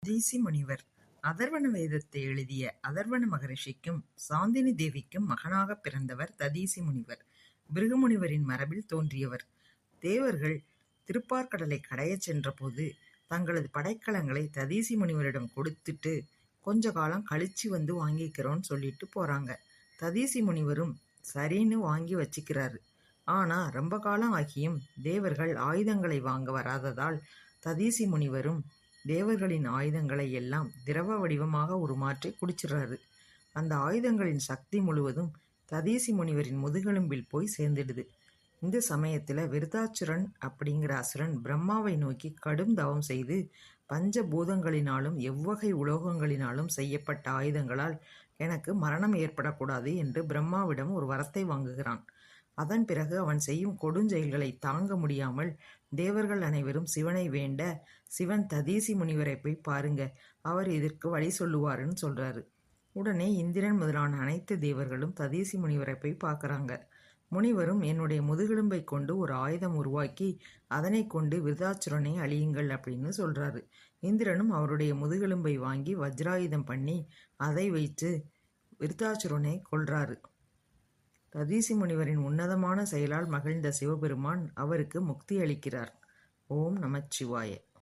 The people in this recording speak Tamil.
ததீசி முனிவர் அதர்வண வேதத்தை எழுதிய அதர்வண மகரிஷிக்கும் சாந்தினி தேவிக்கும் மகனாகப் பிறந்தவர் ததீசி முனிவர். பிருகு முனிவரின் மரபில் தோன்றியவர். தேவர்கள் திருப்பார்கடலை கடையச் சென்றபோது தங்களது படைக்கலங்களை ததீசி முனிவரிடம் கொடுத்துட்டு கொஞ்ச காலம் கழிச்சு வந்து வாங்கிக்கிறோன்னு சொல்லிட்டு போறாங்க. ததீசி முனிவரும் சரின்னு வாங்கி வச்சுக்கிறாரு. ஆனா ரொம்ப காலம் ஆகியும் தேவர்கள் ஆயுதங்களை வாங்க வராததால் ததீசி முனிவரும் தேவர்களின் ஆயுதங்களை எல்லாம் திரவ வடிவமாக உருமாற்றி குடிச்சிடுறாரு. அந்த ஆயுதங்களின் சக்தி முழுவதும் ததீசி முனிவரின் முதுகெலும்பில் போய் சேர்ந்துடுது. இந்த சமயத்துல விருத்தாச்சுரன் அப்படிங்கிற அசுரன் பிரம்மாவை நோக்கி கடும் தவம் செய்து பஞ்ச பூதங்களினாலும் எவ்வகை உலோகங்களினாலும் செய்யப்பட்ட ஆயுதங்களால் எனக்கு மரணம் ஏற்படக்கூடாது என்று பிரம்மாவிடம் ஒரு வரத்தை வாங்குகிறான். அதன் பிறகு அவன் செய்யும் கொடுஞ்செயல்களை தாங்க முடியாமல் தேவர்கள் அனைவரும் சிவனை வேண்ட, சிவன் ததீசி முனிவரை போய் பாருங்க, அவர் இதற்கு வழி சொல்லுவாருன்னு சொல்றாரு. உடனே இந்திரன் முதலான அனைத்து தேவர்களும் ததீசி முனிவரை போய் பார்க்கறாங்க. முனிவரும் என்னுடைய முதுகெலும்பை கொண்டு ஒரு ஆயுதம் உருவாக்கி அதனை கொண்டு விருத்தாச்சுரனை அழியுங்கள் அப்படின்னு சொல்றாரு. இந்திரனும் அவருடைய முதுகெலும்பை வாங்கி வஜ்ராயுதம் பண்ணி அதை வைத்து விருத்தாச்சுரனை கொல்றாரு. ததீசி முனிவரின் உன்னதமான செயலால் மகிழ்ந்த சிவபெருமான் அவருக்கு முக்தி அளிக்கிறார். ஓம் நமச்சிவாய.